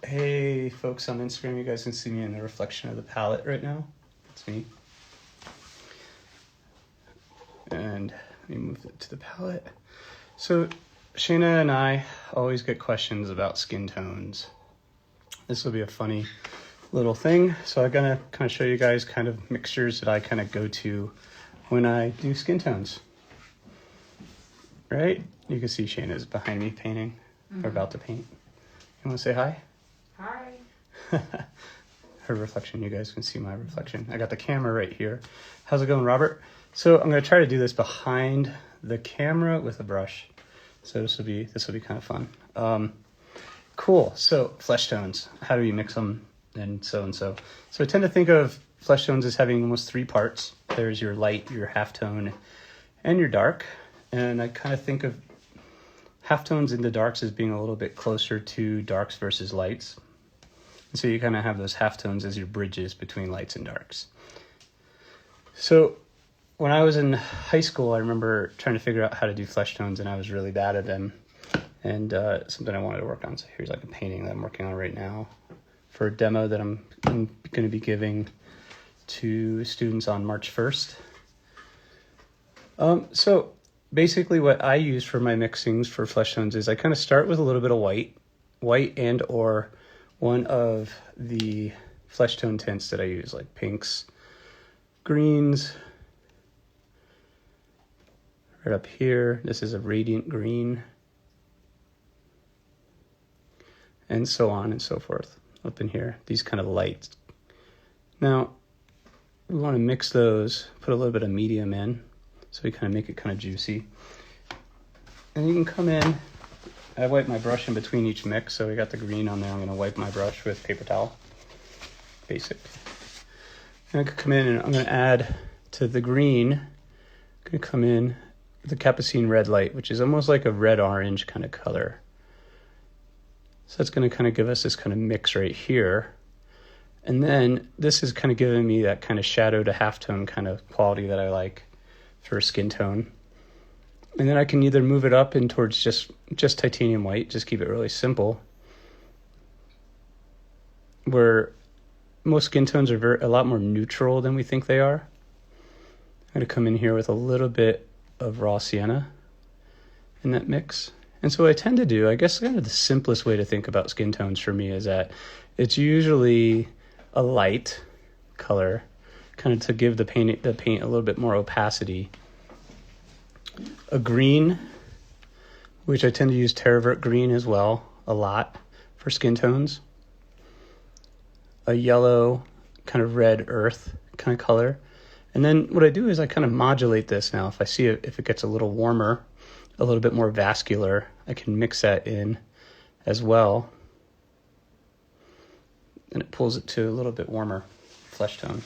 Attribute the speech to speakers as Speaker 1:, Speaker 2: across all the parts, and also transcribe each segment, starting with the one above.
Speaker 1: Hey folks on Instagram, you guys can see me in the reflection of the palette right now. That's me. And let me move it to the palette. So Shayna and I always get questions about skin tones. This will be a funny little thing. So I'm gonna kind of show you guys kind of mixtures that I kind of go to when I do skin tones. Right? You can see Shayna's behind me painting, or about to paint. You wanna say hi?
Speaker 2: Hi.
Speaker 1: Her reflection, you guys can see my reflection. I got the camera right here. How's it going, Robert? So I'm gonna try to do this behind the camera with a brush. So this will be kind of fun. Cool, so flesh tones, how do you mix them and so. So I tend to think of flesh tones as having almost three parts. There's your light, your halftone, and your dark. And I kind of think of halftones into darks as being a little bit closer to darks versus lights. And so you kind of have those halftones as your bridges between lights and darks. So when I was in high school, I remember trying to figure out how to do flesh tones, and I was really bad at them. And something I wanted to work on. So here's like a painting that I'm working on right now for a demo that I'm going to be giving to students on March 1st. So basically what I use for my mixings for flesh tones is I kind of start with a little bit of white and or one of the flesh tone tints that I use, like pinks, greens. Right up here, this is a radiant green. And so on and so forth. Up in here, these kind of lights. Now, we want to mix those, put a little bit of medium in, so we kind of make it kind of juicy. And you can come in, I wipe my brush in between each mix, so we got the green on there. I'm going to wipe my brush with paper towel. Basic. And I could come in and I'm going to add to the green, I'm going to come in the Capucine red light, which is almost like a red-orange kind of color. So that's going to kind of give us this kind of mix right here. And then this is kind of giving me that kind of shadow to halftone kind of quality that I like for a skin tone. And then I can either move it up in towards just titanium white, just keep it really simple, where most skin tones are a lot more neutral than we think they are. I'm going to come in here with a little bit of raw sienna in that mix. And so what I tend to do, I guess kind of the simplest way to think about skin tones for me is that it's usually a light color, kind of to give the paint a little bit more opacity. A green, which I tend to use Terravert green as well, a lot for skin tones. A yellow, kind of red earth kind of color. And then what I do is I kind of modulate this now. If I see it, if it gets a little warmer, a little bit more vascular, I can mix that in as well. And it pulls it to a little bit warmer flesh tone.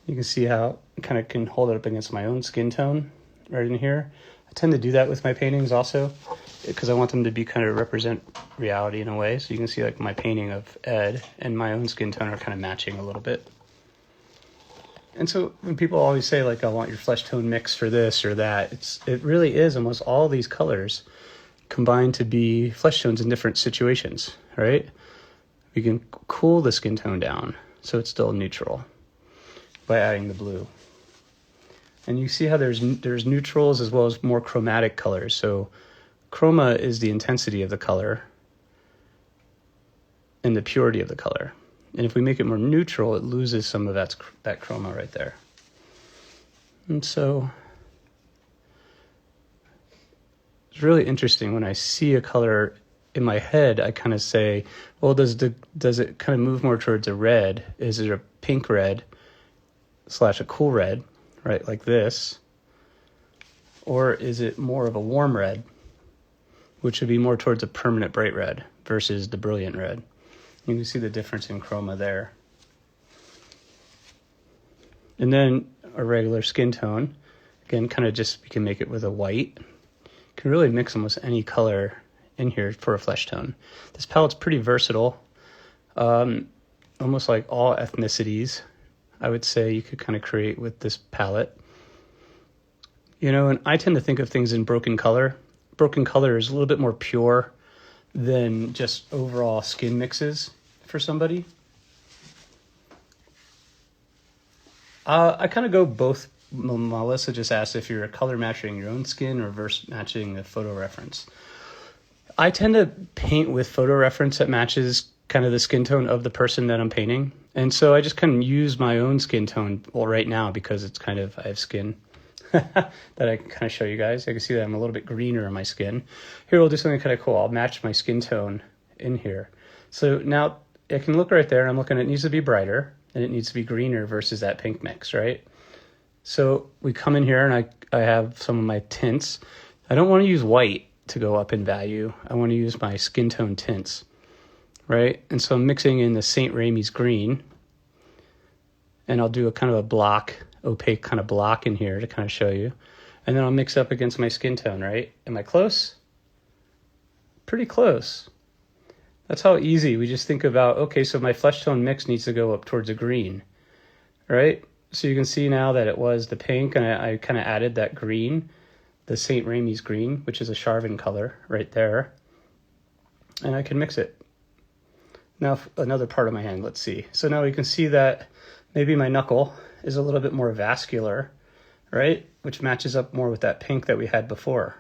Speaker 1: You can see how I kind of can hold it up against my own skin tone right in here. I tend to do that with my paintings also because I want them to be kind of represent reality in a way. So you can see like my painting of Ed and my own skin tone are kind of matching a little bit. And so when people always say like, I want your flesh tone mix for this or that, it really is almost all these colors combined to be flesh tones in different situations, right? We can cool the skin tone down so it's still neutral by adding the blue. And you see how there's neutrals as well as more chromatic colors. So chroma is the intensity of the color and the purity of the color. And if we make it more neutral, it loses some of that chroma right there. And so it's really interesting when I see a color in my head, I kind of say, well, does it kind of move more towards a red? Is it a pink red / a cool red, right, like this? Or is it more of a warm red, which would be more towards a permanent bright red versus the brilliant red? You can see the difference in chroma there. And then a regular skin tone, again, kind of just, we can make it with a white. You can really mix almost any color in here for a flesh tone. This palette's pretty versatile. Almost like all ethnicities, I would say you could kind of create with this palette. You know, and I tend to think of things in broken color. Broken color is a little bit more pure than just overall skin mixes for somebody. I kind of go both. Melissa just asked if you're color matching your own skin or versus matching the photo reference. I tend to paint with photo reference that matches kind of the skin tone of the person that I'm painting. And so I just kind of use my own skin tone, well, right now, because it's kind of, I have skin that I can kind of show you guys. I can see that I'm a little bit greener in my skin. Here, we'll do something kind of cool. I'll match my skin tone in here. So now I can look right there, and I'm looking, it needs to be brighter, and it needs to be greener versus that pink mix, right? So we come in here, and I have some of my tints. I don't want to use white to go up in value. I want to use my skin tone tints, right? And so I'm mixing in the St. Rami's green, and I'll do a kind of a block, opaque kind of block in here to kind of show you. And then I'll mix up against my skin tone, right? Am I close? Pretty close. That's how easy. We just think about, okay, so my flesh tone mix needs to go up towards a green, right? So you can see now that it was the pink, and I kind of added that green, the St. Rami's green, which is a Charvin color right there. And I can mix it. Now another part of my hand, let's see. So now we can see that maybe my knuckle is a little bit more vascular, right? Which matches up more with that pink that we had before.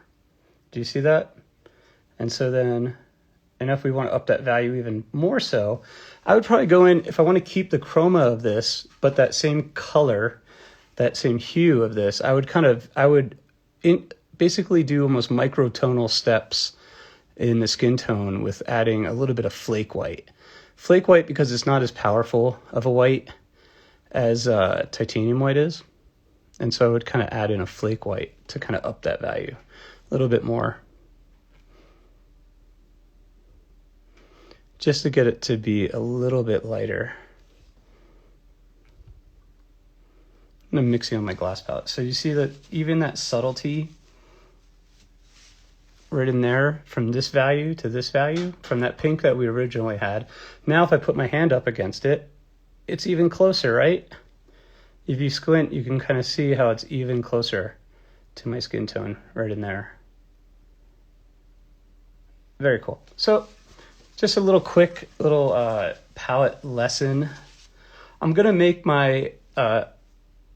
Speaker 1: Do you see that? And so then, and if we want to up that value even more so, I would probably go in, if I want to keep the chroma of this, but that same color, that same hue of this, I would basically do almost microtonal steps in the skin tone with adding a little bit of flake white. Flake white, because it's not as powerful of a white as titanium white is. And so I would kind of add in a flake white to kind of up that value a little bit more, just to get it to be a little bit lighter. And I'm mixing on my glass palette. So you see that even that subtlety right in there, from this value to this value, from that pink that we originally had. Now if I put my hand up against it, it's even closer, right? If you squint, you can kind of see how it's even closer to my skin tone right in there. Very cool. So just a little quick palette lesson. I'm gonna make my, I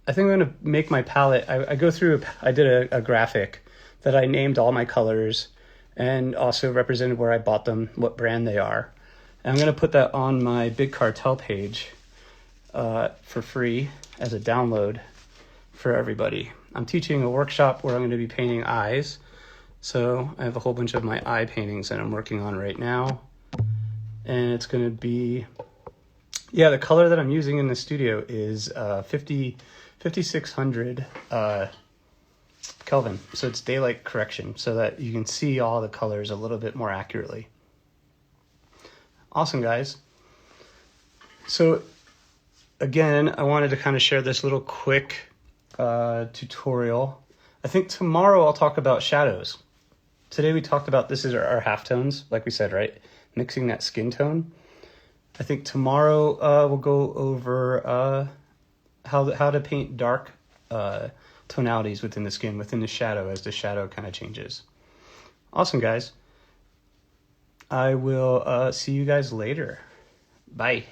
Speaker 1: think I'm gonna make my palette, I did a graphic that I named all my colors and also represented where I bought them, what brand they are. And I'm gonna put that on my Big Cartel page for free as a download for everybody. I'm teaching a workshop where I'm gonna be painting eyes. So I have a whole bunch of my eye paintings that I'm working on right now. And it's gonna be, yeah, the color that I'm using in the studio is 5600 Kelvin. So it's daylight correction so that you can see all the colors a little bit more accurately. Awesome, guys. So again, I wanted to kind of share this little quick tutorial. I think tomorrow I'll talk about shadows. Today we talked about, this is our halftones, like we said, right? Mixing that skin tone. I think tomorrow we'll go over how to paint dark tonalities within the skin, within the shadow, as the shadow kind of changes. Awesome, guys. I will see you guys later. Bye.